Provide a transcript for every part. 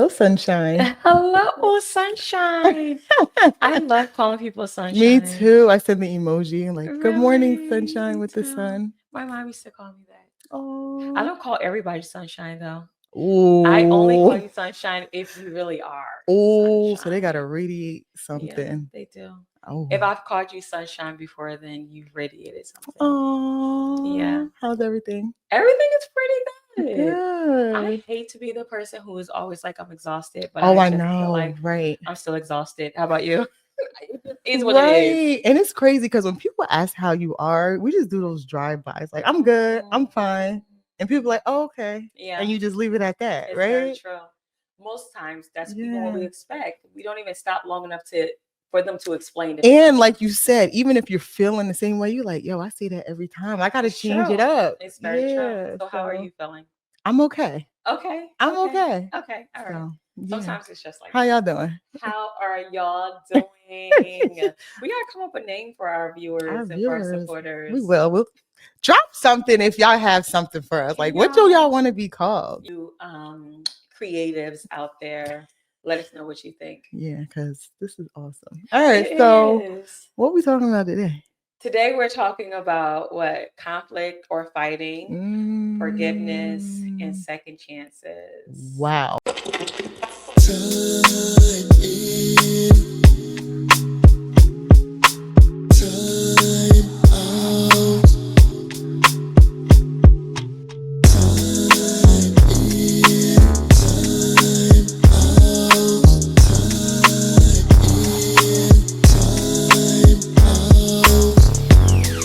Hello, sunshine. Hello, sunshine. I love calling people Me sunshine. too. I send the emoji like, good morning, Really? sunshine Me with the too. sun. My mom used to call me that. I Oh. don't call everybody sunshine though. I only call Ooh. you sunshine if you really are Oh, so they gotta sunshine. radiate Yeah, something. they do. Oh. If I've called you sunshine before, then you've radiated something. Yeah. Oh. How's everything? Everything is pretty good. I Good. hate to be the person who is always like I'm exhausted, but Oh, I I just feel know. like Right. I'm still exhausted. How about you? It just is what it is. Right. And it's crazy because when people ask how you are, we just do those drive-bys. Like, I'm good, I'm fine. And people are like, oh, okay. Yeah, And you just leave it at that, it's very right? true. Most times, that's even what we Yeah. expect. We don't even stop long enough for them to explain it. And like you said, even if you're feeling the same way, you're like, yo, I say that every time. I gotta It's change it true. up. It's very true. Yeah. So, how are So you feeling? I'm okay. Okay, I'm okay, okay. okay. All right. So yeah. Sometimes it's just like How that. y'all doing? How are y'all doing? We gotta come up with a name for our Our viewers and for our viewers. We supporters. will. We'll drop something if y'all have something for us. Can Like, what do y'all y'all, want to be called? you creatives out there, let us know what you think. Yeah, because this is awesome. All right. It So is. what we talking about today? Today we're talking about what conflict or fighting, forgiveness, and Mm, second chances. wow.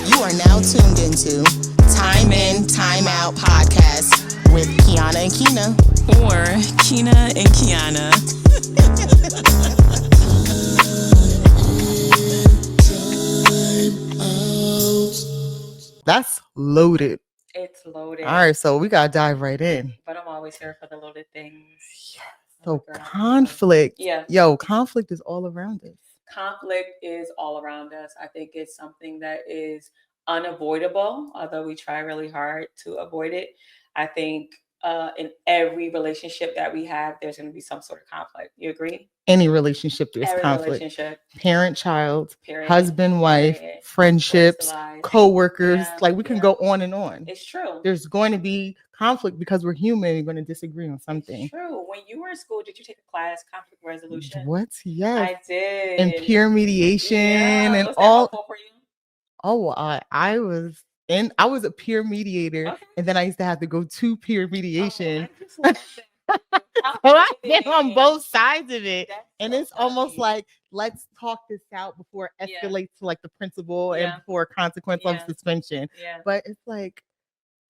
You are now tuned into Time In, Time Out podcast with Kiana and Keena. Or Keena and Kiana. That's loaded. It's loaded. All right, so we gotta dive right in. But I'm always here for the loaded things. So girl, conflict. Yeah. Yo, conflict is all around us. Conflict is all around us. I think it's something that is unavoidable, although we try really hard to avoid it. I think in every relationship that we have, there's going to be some sort of conflict. You agree? Any relationship, there's Every conflict. relationship, Parent, child, period, husband, wife, period, friendships, life. co-workers. Yeah, Like we can yeah. go on and on. It's true. There's going to be conflict because we're human. We're going to disagree on something. It's true. When you were in school, did you take a class, conflict resolution? What? Yes. I did. And peer mediation Yeah. and Was that all. helpful for you? Oh, I was a peer mediator, Okay. and then I used to have to go to peer mediation. I just love that. How So I've been on amazing. both sides of it. That's And so it's almost funny. like, let's talk this out before it Yeah. escalates to like the principal and Yeah. before a consequence of Yeah. suspension. Yeah. But it's like,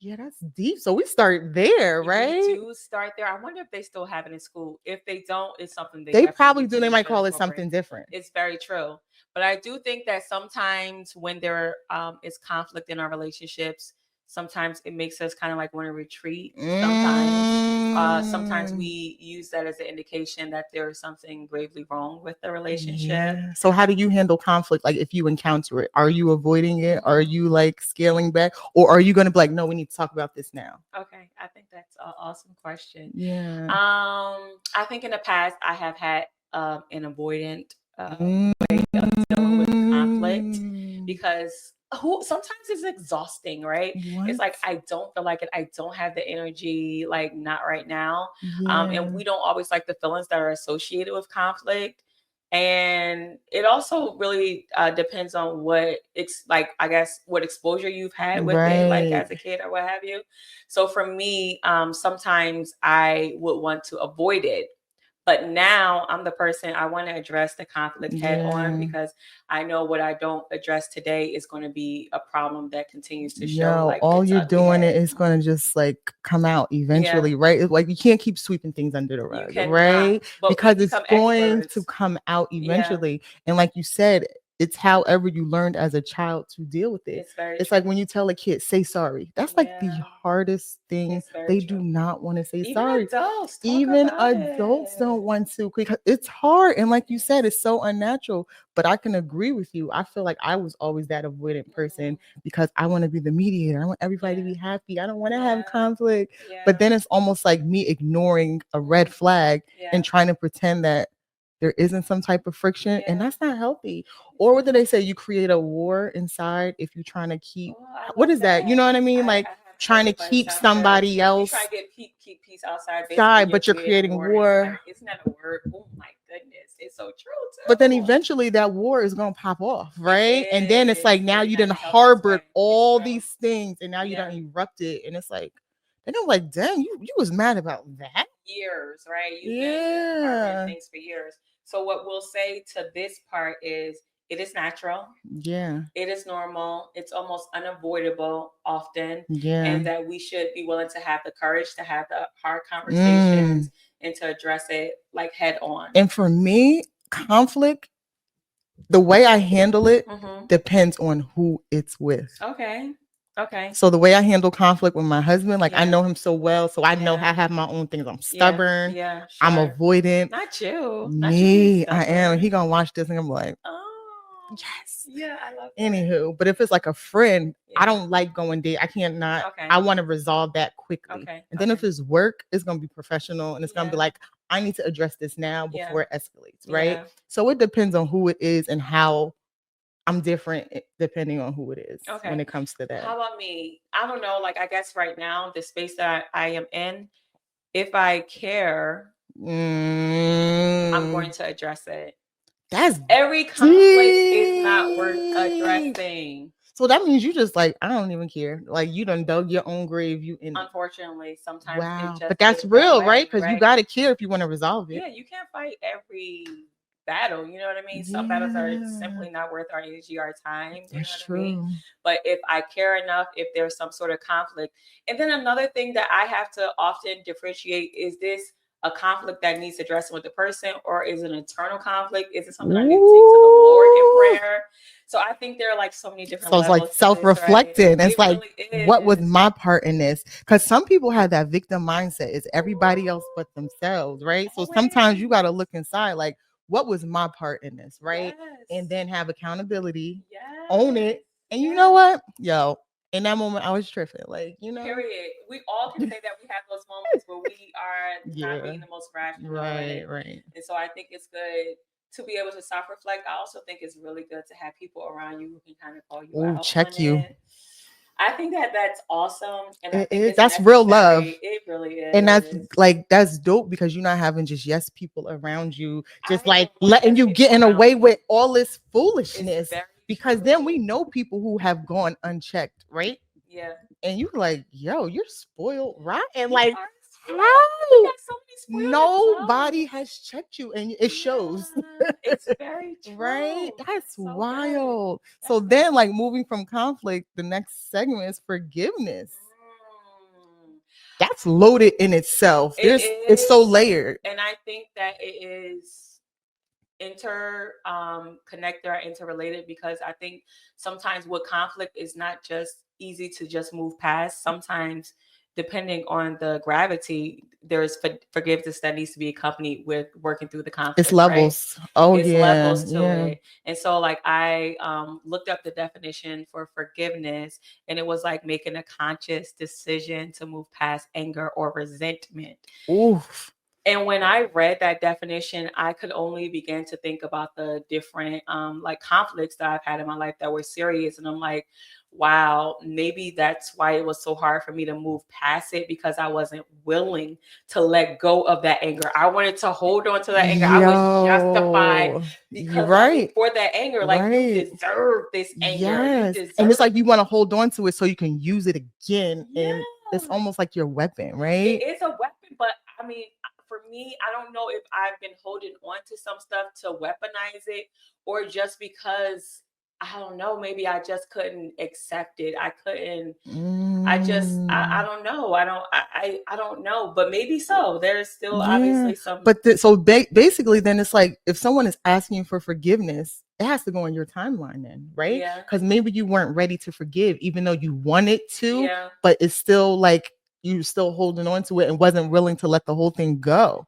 yeah, that's deep. So we start there, right? We do start there. I wonder if they still have it in school. If they don't, it's something They definitely probably do. need They to might call it incorporate. something different. It's very true. But I do think that sometimes when there is conflict in our relationships, sometimes it makes us kind of like want to retreat. Sometimes we use that as an indication that there is something gravely wrong with the relationship. Yeah. So how do you handle conflict? Like if you encounter it, are you avoiding it? Are you like scaling back? Or are you going to be like, no, we need to talk about this now? Okay. I think that's an awesome question. Yeah. I think in the past I have had an avoidant way of dealing with conflict because sometimes it's exhausting, right? It's like I don't feel like it. I don't have the energy, like not right now. And we don't always like the feelings that are associated with conflict. And it also really depends on what it's like, I guess, what exposure you've had with it, like as a kid or what have you. So for me, sometimes I would want to avoid it. But now I'm the person, I want to address the conflict head on because I know what I don't address today is going to be a problem that continues to show. Like all its you're ugly doing head. it is going to just like come out eventually, right? It's like you can't keep sweeping things under the rug, right? But Because it's going experts. to come out eventually. And like you said, it's however you learned as a child to deal with it. It's like when you tell a kid, say sorry. That's like the hardest thing. They do not want to say sorry. Even adults don't want to, because it's hard. And like you said, it's so unnatural. But I can agree with you. I feel like I was always that avoidant person because I want to be the mediator. I want everybody to be happy. I don't want to have conflict. But then it's almost like me ignoring a red flag and trying to pretend that there isn't some type of friction, and that's not healthy. Or what do they say? You create a war inside if you're trying to keep. What is that? You know what I mean? Like trying to keep somebody else. You try to keep peace outside, but you're creating war. Isn't that a word? Oh my goodness, it's so true too. But then eventually that war is gonna pop off, right? And then it's like now you done harbored all these things, and now you done erupted, and it's like. And I'm like, dang, you was mad about that? Years, right? You've been harboring things for years. So what we'll say to this part is it is natural. Yeah. It is normal. It's almost unavoidable often. Yeah. And that we should be willing to have the courage to have the hard conversations and to address it like head on. And for me, conflict, the way I handle it depends on who it's with. Okay. So the way I handle conflict with my husband, like I know him so well, so I know I have my own things. I'm stubborn. Yeah, sure. I'm avoidant. Not you. Me, I am. He gonna watch this and I'm like, yes. Yeah, I love that. Anywho, but if it's like a friend, I don't like going date. I can't not. Okay. I want to resolve that quickly. Okay. And then if it's work, it's gonna be professional and it's gonna be like, I need to address this now before it escalates, right? Yeah. So it depends on who it is and how. I'm different depending on who it is when it comes to that. How about me? I don't know. Like, I guess right now, the space that I am in, if I care, I'm going to address it. Every conflict is not worth addressing. So that means you just like, I don't even care. Like you done dug your own grave. Unfortunately, sometimes wow. it just but that's real, right? Because you got to care if you want to resolve it. Yeah, you can't fight every battle, you know what I mean? Some battles are simply not worth our energy, our time. That's true. I mean? But if I care enough, if there's some sort of conflict, and then another thing that I have to often differentiate is this a conflict that needs addressing with the person, or is it an internal conflict? Is it something I need to take to the Lord in prayer? So I think there are like so many different. So it's like self-reflecting. Right? It's like, really what was my part in this? Because some people have that victim mindset. It's everybody else but themselves, right? So sometimes you got to look inside, like. What was my part in this, right? Yes. And then have accountability, own it. And you know what? Yo, in that moment, I was tripping. Like, you know. Period. We all can say that we have those moments where we are not being the most rational. Right. And so I think it's good to be able to self-reflect. I also think it's really good to have people around you who can kind of call you out. Check you. I think that's awesome. And it is. That's real love. It really is. And that's dope because you're not having just yes people around you, just like letting you getting away with all this foolishness. Because then we know people who have gone unchecked, right? Yeah. And you're like, yo, you're spoiled, right? And like, nobody has checked you, and it shows. It's very true. Right? That's so wild. So then, like moving from conflict, the next segment is forgiveness. That's loaded in itself. It's so layered. And I think that it is connected or interrelated, because I think sometimes with conflict is not just easy to just move past. Sometimes depending on the gravity, there's forgiveness that needs to be accompanied with working through the conflict. It's levels. Right? Oh, it's yeah. levels to it. And so like I looked up the definition for forgiveness, and it was like making a conscious decision to move past anger or resentment. Oof. And when I read that definition, I could only begin to think about the different like conflicts that I've had in my life that were serious. And I'm like, wow, maybe that's why it was so hard for me to move past it, because I wasn't willing to let go of that anger. I wanted to hold on to that anger. I was justified because for that anger, like you deserve this anger. Yes. And it's like you want to hold on to it so you can use it again. And it's almost like your weapon, right? It is a weapon, but I mean, for me, I don't know if I've been holding on to some stuff to weaponize it, or just because I don't know, maybe I just couldn't accept it. I couldn't, I don't know. I don't know, but maybe so. There's still obviously some. But basically then it's like, if someone is asking for forgiveness it has to go on your timeline then, right? Yeah. Because maybe you weren't ready to forgive, even though you wanted to, Yeah. but it's still like you still holding on to it and wasn't willing to let the whole thing go.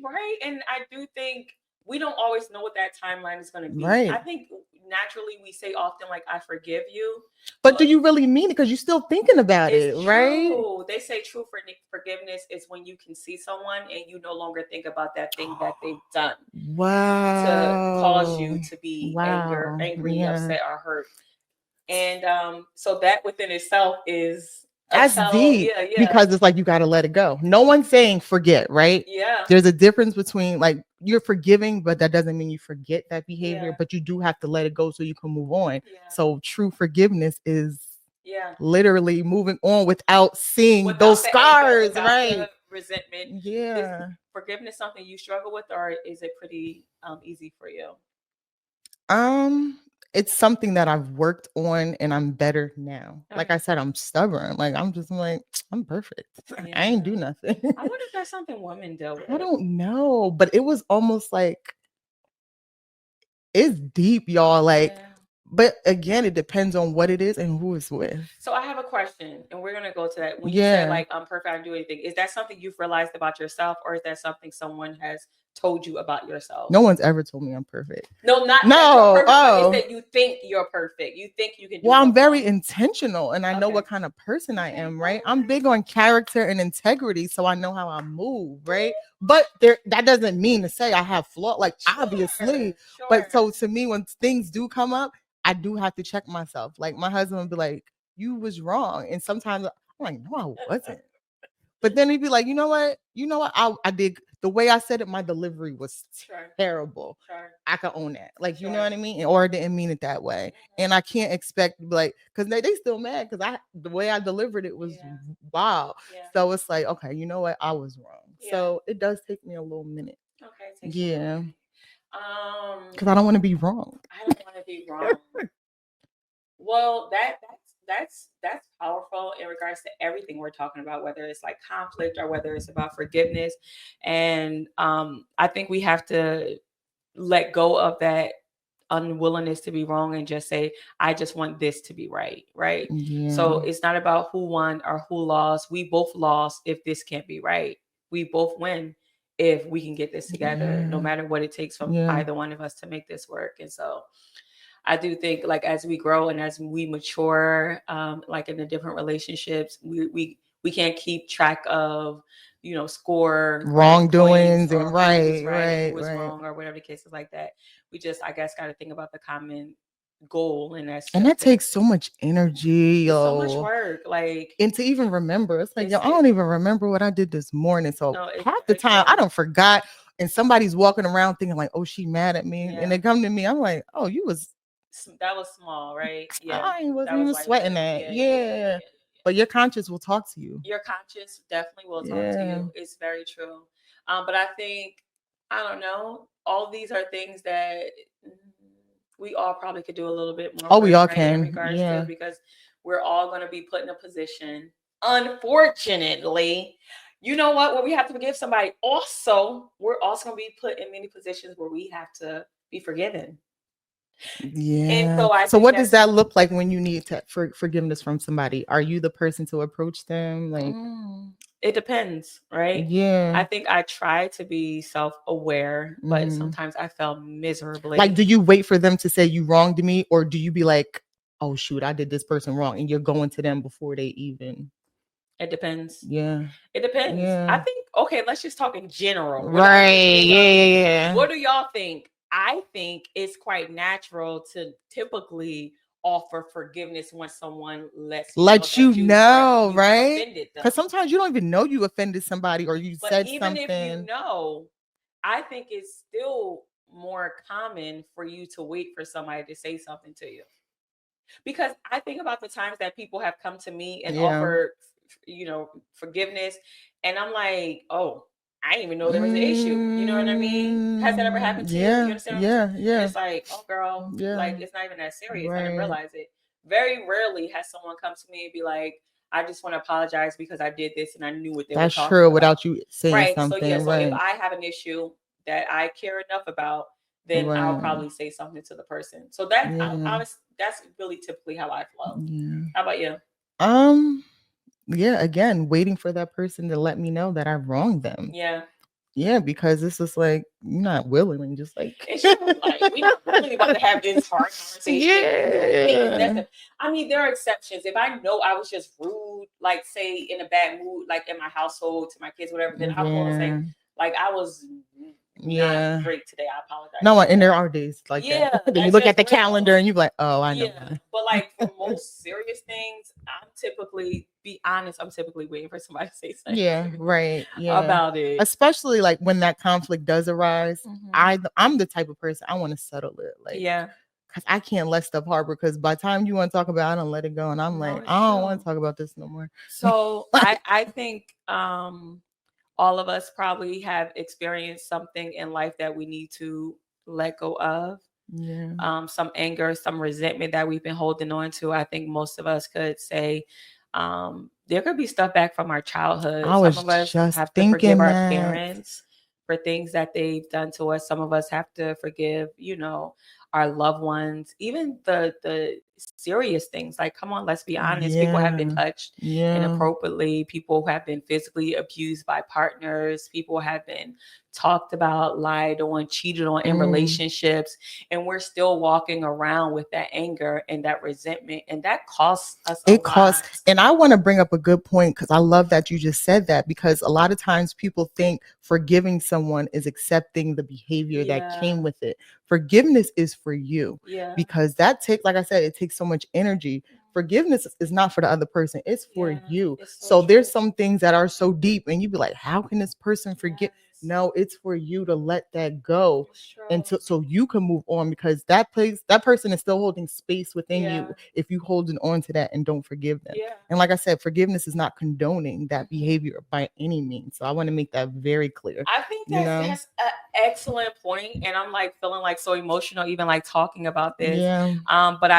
Right. And I do think we don't always know what that timeline is going to be. Right. I think naturally we say often like I forgive you, but do you really mean it? Because you're still thinking about it, right? True. They say true forgiveness is when you can see someone and you no longer think about that thing that they've done. Wow. To cause you to be angry, upset, or hurt. And so that within itself is that's deep. Because it's like you got to let it go. No one's saying forget, right? Yeah. There's a difference between like you're forgiving, but that doesn't mean you forget that behavior, but you do have to let it go so you can move on. Yeah. So true forgiveness is literally moving on without seeing those scars, right? Resentment. Yeah. Is forgiveness something you struggle with, or is it pretty easy for you? It's something that I've worked on and I'm better now. Like I said, I'm stubborn. Like I'm perfect. Yeah. I ain't do nothing. I wonder if that's something women deal with. I don't know, but it was almost like it's deep, y'all. Like, but again, it depends on what it is and who it's with. So I have a question, and we're gonna go to that. When you say like I'm perfect, I don't do anything, is that something you've realized about yourself, or is that something someone has told you about yourself? No one's ever told me I'm perfect. No, not no. Perfect, but it's that you think you're perfect. You think you can do I'm very intentional and I know what kind of person I am, right? I'm big on character and integrity, so I know how I move, right? But that doesn't mean to say I have flaws, like obviously. But so to me, when things do come up, I do have to check myself. Like my husband would be like, "You was wrong," and sometimes I'm like, "No, I wasn't." But then he'd be like, you know what? I did the way I said it. My delivery was terrible. I could own that. Like, you know what I mean? Or I didn't mean it that way. And I can't expect like, because they still mad because the way I delivered it was wild. So it's like, okay, you know what? I was wrong. So it does take me a little minute. Okay. Yeah. Because I don't want to be wrong. I don't want to be wrong. Well, that's powerful in regards to everything we're talking about, whether it's like conflict or whether it's about forgiveness. And I think we have to let go of that unwillingness to be wrong and just say, I just want this to be right. Yeah. So it's not about who won or who lost. We both lost if this can't be right. We both win if we can get this together, no matter what it takes from either one of us to make this work. And so I do think like as we grow and as we mature, like in the different relationships, we can't keep track of, score wrongdoings and right, who was wrong or whatever the case is like that. We just, I guess, got to think about the common goal, and that takes so much energy, so much work, like, and to even remember. It's like, I don't even remember what I did this morning. So half the time I don't forgot, and somebody's walking around thinking like, oh, she mad at me, and they come to me, I'm like, oh, that was small, right? Yeah, I wasn't even sweating that. Yeah. But your conscience will talk to you. Your conscience definitely will talk to you. It's very true. But I think, I don't know, all these are things that we all probably could do a little bit more. Oh, we all can. In regards to, because we're all going to be put in a position, unfortunately. You know what? When we have to forgive somebody, also, we're also going to be put in many positions where we have to be forgiven. Yeah. And so what does that look like when you need forgiveness from somebody? Are you the person to approach them? Like, it depends, right? Yeah. I think I try to be self-aware, but sometimes I fell miserably. Like, do you wait for them to say you wronged me, or do you be like, oh shoot, I did this person wrong, and you're going to them before they even? It depends. Yeah. It depends. Yeah. I think, okay, let's just talk in general. Right. Yeah. What do y'all think? I think it's quite natural to typically offer forgiveness when someone lets you know, right? Because sometimes you don't even know you offended somebody or you said even something. If you know, I think it's still more common for you to wait for somebody to say something to you. Because I think about the times that people have come to me and offered, forgiveness, and I'm like, oh, I didn't even know there was an issue. You know what I mean? Has that ever happened to you? You understand? Yeah. And it's like, oh, girl, like it's not even that serious. I didn't realize it. Very rarely has someone come to me and be like, I just want to apologize because I did this and I knew what they were talking about. Without you saying something. So if I have an issue that I care enough about, then I'll probably say something to the person. So that's that's really typically how I flow. Yeah. How about you? Yeah, again, waiting for that person to let me know that I wronged them. Yeah. Yeah, because it's just like you're not willing, just like it's just like we're not really about to have this hard conversation. Yeah. I mean, there are exceptions. If I know I was just rude, like say in a bad mood, like in my household to my kids, whatever, then I'm going to say, like I was not great today. I apologize. No, and there are days like that. Then you look at the calendar and you're like, oh, I know. But like for most serious things, I'm typically waiting for somebody to say something. Yeah, right. Yeah. About it. Especially like when that conflict does arise. I'm the type of person I want to settle it. Like, because I can't let stuff harbor. Because by the time you want to talk about it, I don't let it go, and I'm like, I don't want to talk about this no more. So I think all of us probably have experienced something in life that we need to let go of. Yeah. Some anger, some resentment that we've been holding on to. I think most of us could say there could be stuff back from our childhood. Some of us have to forgive our parents for things that they've done to us. Some of us have to forgive, our loved ones, even the serious things. Like, come on, let's be honest. People have been touched inappropriately. People have been physically abused by partners. People have been talked about, lied on, cheated on in relationships. And we're still walking around with that anger and that resentment. And that costs us a lot. And I want to bring up a good point, because I love that you just said that, because a lot of times people think forgiving someone is accepting the behavior that came with it. Forgiveness is for you, because that takes, like I said, it takes so much energy. Forgiveness is not for the other person, it's for you. So there's some things that are so deep and you'd be like, how can this person forget? No, it's for you to let that go, and so you can move on, because that person is still holding space within you if you holding on to that and don't forgive them. And like I said, forgiveness is not condoning that behavior by any means. So I want to make that very clear. I think that's an excellent point, and I'm like feeling like so emotional even like talking about this. But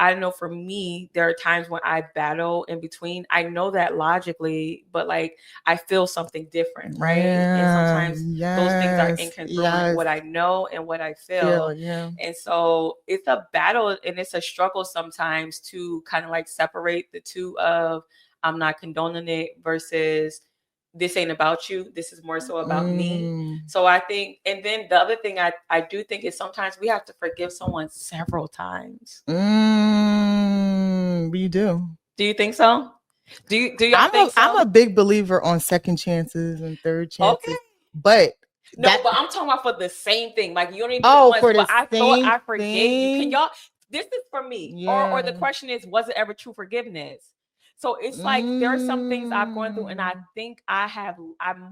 I know for me, there are times when I battle in between. I know that logically, but like I feel something different, right? And sometimes those things are incongruent with what I know and what I feel. And so it's a battle and it's a struggle sometimes to kind of like separate the two of I'm not condoning it versus this ain't about you. This is more so about me. So I think, and then the other thing I do think is sometimes we have to forgive someone several times. We do. Do you think so? Do you think so? I'm a big believer on second chances and third chances. Okay. But but I'm talking about for the same thing. Like you don't even once, but I thought I forgave you. Can y'all, this is for me. Or the question is, was it ever true forgiveness? So it's like there are some things I've gone through, and I think I've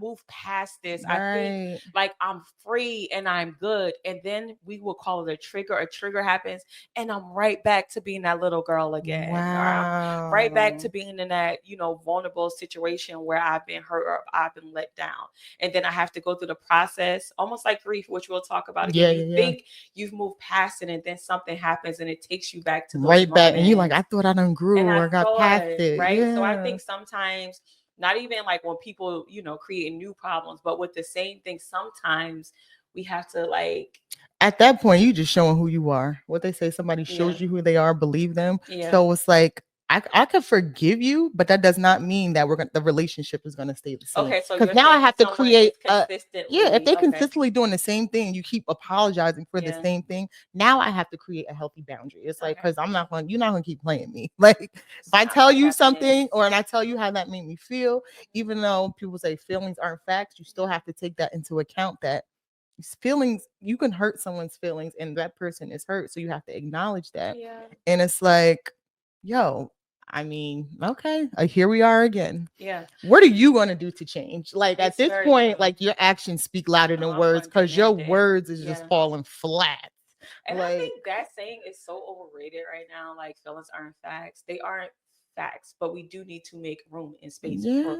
moved past this. Right. I think like I'm free and I'm good. And then we will call it a trigger. A trigger happens, and I'm right back to being that little girl again. Wow. Or I'm right back to being in that, vulnerable situation where I've been hurt or I've been let down. And then I have to go through the process, almost like grief, which we'll talk about again. You think you've moved past it, and then something happens and it takes you back to those right back. moments. And you're like, I thought I done grew or got past it. Right. So I think sometimes, not even like when people, create new problems, but with the same thing, sometimes we have to like. At that point, you just showing who you are. What they say, somebody shows you who they are, believe them. So it's like, I could forgive you, but that does not mean that the relationship is going to stay the same. Okay, so because now I have to create if they're consistently doing the same thing, you keep apologizing for the same thing. Now I have to create a healthy boundary. It's like, because you're not going to keep playing me. Like if I tell you something and I tell you how that made me feel, even though people say feelings aren't facts, you still have to take that into account, that feelings, you can hurt someone's feelings and that person is hurt. So you have to acknowledge that. And it's like, yo, I mean, okay, here we are again. What are you going to do to change? Like at this point, like your actions speak louder than words, because your words is just falling flat. And I think that saying is so overrated right now. Like feelings aren't facts. They aren't facts, but we do need to make room and space for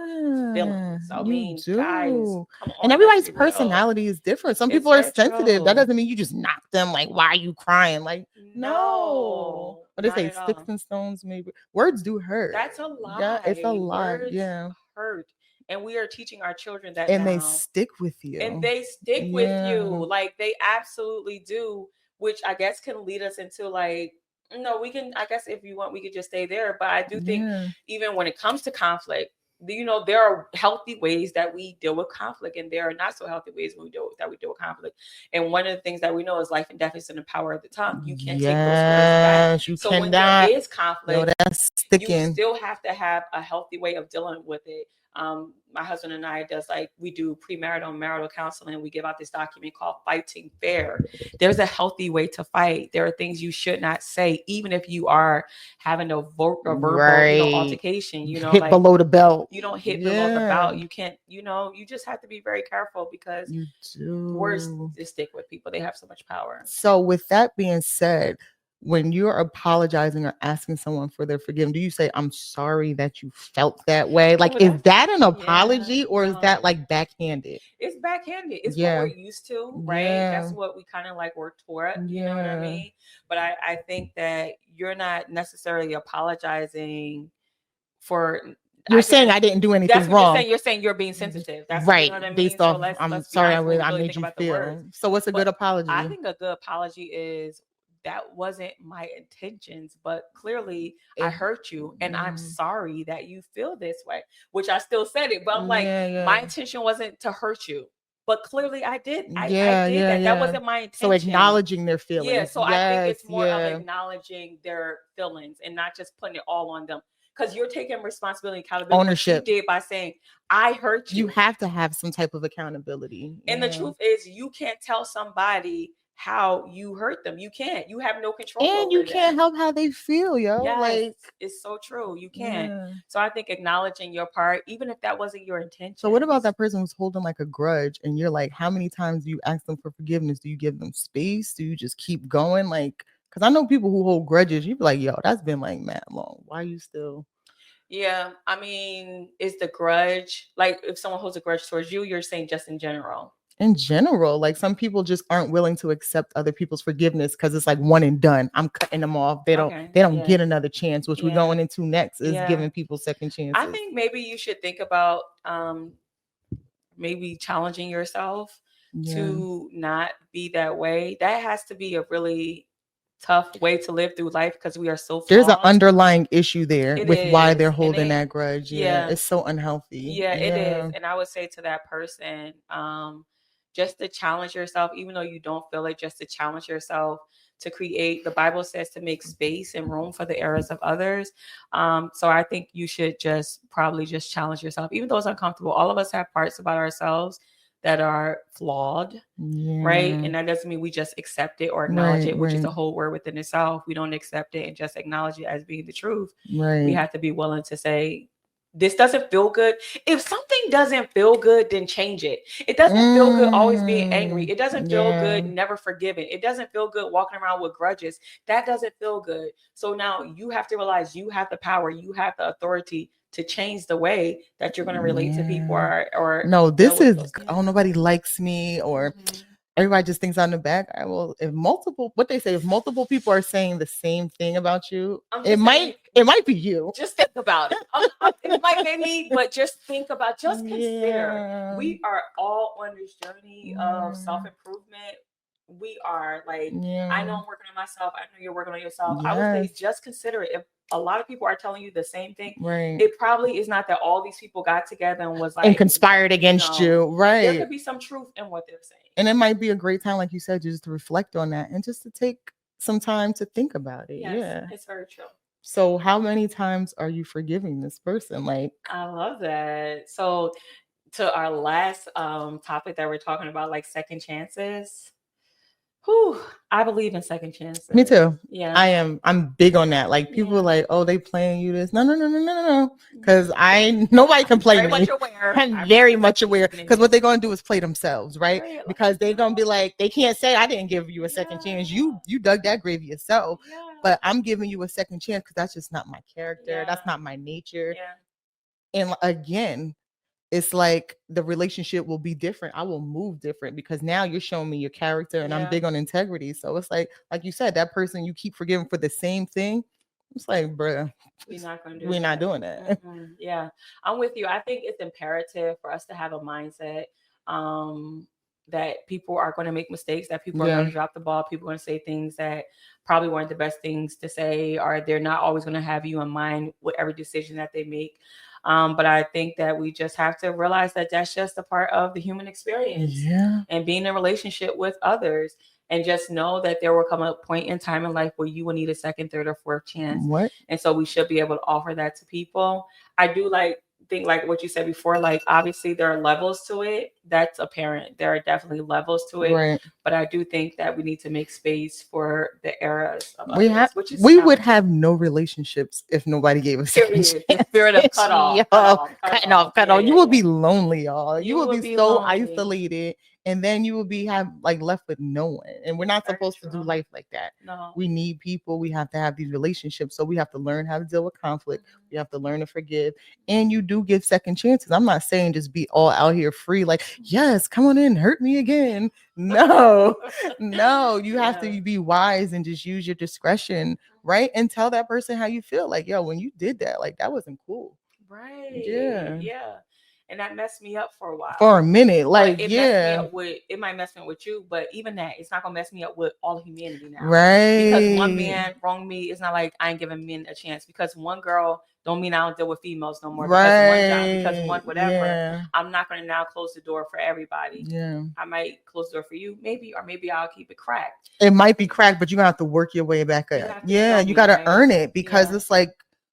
feelings. So, I mean, guys, come on, and everybody's personality is different. Some people are sensitive. That doesn't mean you just knock them. Like, why are you crying? Like, no. But they say sticks and stones, maybe words do hurt. That's a lie. Yeah, it's a lie. Words hurt. And we are teaching our children that and now. they stick with you. And they stick with you. Like they absolutely do, which I guess can lead us into like, no, we can, I guess if you want, we could just stay there. But I do think even when it comes to conflict, there are healthy ways that we deal with conflict, and there are not so healthy ways we deal with conflict. And one of the things that we know is life and death is in the power of the tongue. You can't take those words back. You so cannot. When there is conflict, that's sticking. You still have to have a healthy way of dealing with it. My husband and I we do premarital and marital counseling. We give out this document called Fighting Fair. There's a healthy way to fight. There are things you should not say, even if you are having a verbal altercation. Hit like, below the belt. You don't hit below the belt. You can't. You just have to be very careful because words stick with people. They have so much power. So, with that being said, when you're apologizing or asking someone for their forgiveness, do you say, I'm sorry that you felt that way? Like, is that an apology or is that like backhanded? It's backhanded. It's what we're used to, right? That's what we kind of like work toward. You know what I mean? But I think that you're not necessarily apologizing for... You're saying I didn't do anything wrong. You're saying you're being sensitive. That's right. You know what I mean? Based off, I'm sorry I made you feel. So what's a good apology? I think a good apology is... that wasn't my intentions, but clearly I hurt you and I'm sorry that you feel this way, which I still said it, but I'm like, my intention wasn't to hurt you, but clearly I did. I did that. That wasn't my intention. So acknowledging their feelings. Yeah. So I think it's more of acknowledging their feelings and not just putting it all on them. Because you're taking responsibility and accountability. Ownership. You did by saying, I hurt you. You have to have some type of accountability. And the truth is, you can't tell somebody how you hurt them. You can't. You have no control. And you can't help how they feel, yo. Yes, like it's so true. You can't. So I think acknowledging your part, even if that wasn't your intention. So what about that person who's holding like a grudge and you're like, how many times do you ask them for forgiveness? Do you give them space? Do you just keep going? Like, because I know people who hold grudges, you be like, yo, that's been like mad long. Why are you still? Yeah. I mean, is the grudge, like if someone holds a grudge towards you, you're saying just in general? In general, like some people just aren't willing to accept other people's forgiveness because it's like one and done. I'm cutting them off. They don't get another chance, which we're going into next is giving people second chances. I think maybe you should think about maybe challenging yourself to not be that way. That has to be a really tough way to live through life because we are so flawed. There's an underlying issue there with why they're holding that grudge. It's so unhealthy. It is. And I would say to that person, just to challenge yourself, even though you don't feel it, just to challenge yourself to create, the Bible says to make space and room for the errors of others. So I think you should probably just challenge yourself, even though it's uncomfortable. All of us have parts about ourselves that are flawed, right? And that doesn't mean we just accept it or acknowledge it, which is a whole word within itself. We don't accept it and just acknowledge it as being the truth. We have to be willing to say, this doesn't feel good. If something doesn't feel good, then change it. It doesn't feel good always being angry. It doesn't feel good never forgiving. It doesn't feel good walking around with grudges. That doesn't feel good. So now you have to realize you have the power, you have the authority to change the way that you're going to relate to people or no, this is, oh, nobody likes me, or everybody just thinks on the back. If multiple people are saying the same thing about you, it might be you. Just think about it. It might be me, but just consider. We are all on this journey of self-improvement. We are like, I know I'm working on myself. I know you're working on yourself. I would say just consider it. If a lot of people are telling you the same thing, it probably is not that all these people got together and was like, and conspired against you. There could be some truth in what they're saying. And it might be a great time, like you said, just to reflect on that and just to take some time to think about it. Yes, it's very true. So how many times are you forgiving this person? Like, I love that. So to our last topic that we're talking about, like second chances. I believe in second chances. Me too. Yeah, I'm big on that. Like people are like, oh, they playing you this. No. Because nobody can play me. I'm very much aware. Because what they're gonna do is play themselves, right? Because they're gonna be like, they can't say I didn't give you a second chance. You dug that grave yourself. But I'm giving you a second chance because that's just not my character. That's not my nature. And again, it's like the relationship will be different. I will move different because now you're showing me your character and I'm big on integrity. So it's like you said, that person you keep forgiving for the same thing, It's like, bruh, we're not doing that. Yeah, I'm with you. I think it's imperative for us to have a mindset that people are going to make mistakes, that people are going to drop the ball, people are going to say things that probably weren't the best things to say, or they're not always going to have you in mind with every decision that they make. But I think that we just have to realize that that's just a part of the human experience and being in a relationship with others. And just know that there will come a point in time in life where you will need a second, third, or fourth chance. And so we should be able to offer that to people. I do think like what you said before, like obviously there are levels to it. That's apparent. There are definitely levels to it. Right. But I do think that we need to make space for the eras of others, we would have no relationships if nobody gave us the spirit of cut off. You will be lonely, y'all. You will be so isolated, and then you will be left with no one. And we're not supposed to do life like that. No. We need people. We have to have these relationships. So we have to learn how to deal with conflict. We have to learn to forgive. And you do give second chances. I'm not saying just be all out here free, like, yes, come on in, hurt me again. No, you have to be wise and just use your discretion, right? And tell that person how you feel. Like, yo, when you did that, like, that wasn't cool. Right. Yeah. And that messed me up for a while. For a minute. Like, it might mess me up with you, but even that, it's not gonna mess me up with all humanity now. Right. Because one man wronged me, it's not like I ain't giving men a chance. Because one girl don't mean I don't deal with females no more. Right. Because one whatever. Yeah. I'm not gonna now close the door for everybody. Yeah. I might close the door for you, maybe I'll keep it cracked. It might be cracked, but you're gonna have to work your way back up. You gotta earn it, because it's like,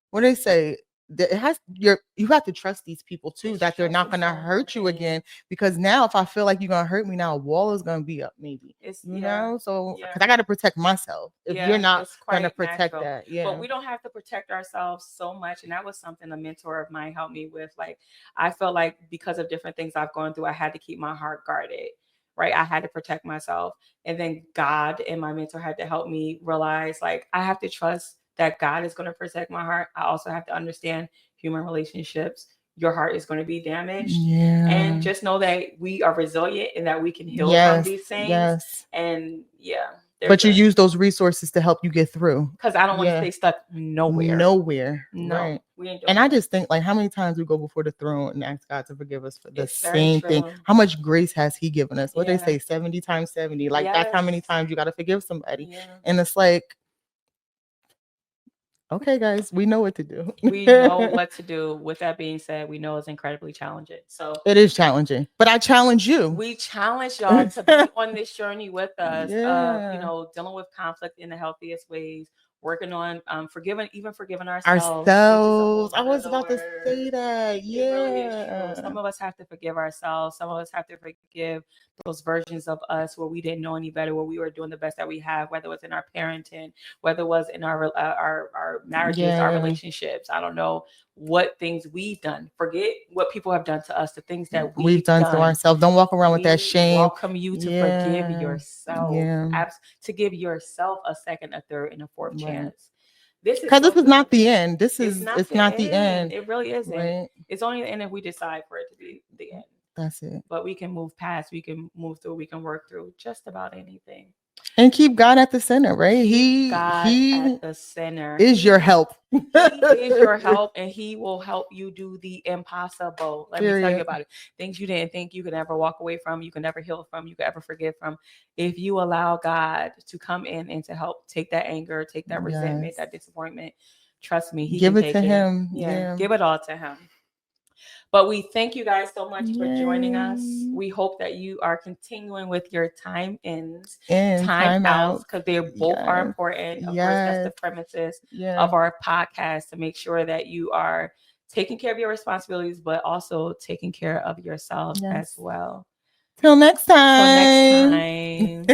what do they say? You have to trust these people too, that they're not gonna hurt you again. Because now, if I feel like you're gonna hurt me, now a wall is gonna be up, maybe. So because I gotta protect myself. If you're not gonna protect that, but we don't have to protect ourselves so much. And that was something a mentor of mine helped me with. Like, I felt like because of different things I've gone through, I had to keep my heart guarded. Right, I had to protect myself, and then God and my mentor had to help me realize, like, I have to trust that God is going to protect my heart. I also have to understand human relationships. Your heart is going to be damaged. And just know that we are resilient and that we can heal from these things. And but you use those resources to help you get through. Because I don't want to stay stuck nowhere. No. Right. And I just think, like, how many times we go before the throne and ask God to forgive us for the same thing? How much grace has he given us? What they say, 70 times 70. Like, that's how many times you got to forgive somebody. And it's like, okay, guys, we know what to do. We know what to do. With that being said, we know it's incredibly challenging. So it is challenging, but I challenge you. We challenge y'all to be on this journey with us of, dealing with conflict in the healthiest ways, working on forgiving ourselves. I was about to say that. Really, some of us have to forgive ourselves. Some of us have to forgive those versions of us where we didn't know any better, where we were doing the best that we have, whether it was in our parenting, whether it was in our marriages, our relationships. I don't know what things we've done. Forget what people have done to us, the things that we've done to ourselves. Don't walk around with that shame. Welcome you to forgive yourself. To give yourself a second, a third, and a fourth chance. This is not the end. It's not the end. It really isn't. Right? It's only the end if we decide for it to be the end. That's it. But we can move past, we can move through, we can work through just about anything. And keep God at the center, right? He at the center is your help. He is your help, and he will help you do the impossible. Let me tell you about it. Things you didn't think you could ever walk away from, you can never heal from, you could ever forgive from. If you allow God to come in and to help take that anger, take that resentment, that disappointment, trust me, he give can it take to him. Give it all to him. But we thank you guys so much for joining us. We hope that you are continuing with your time ins and time outs, because they both are important. Of course, that's the premises of our podcast, to make sure that you are taking care of your responsibilities, but also taking care of yourself as well. Till next time.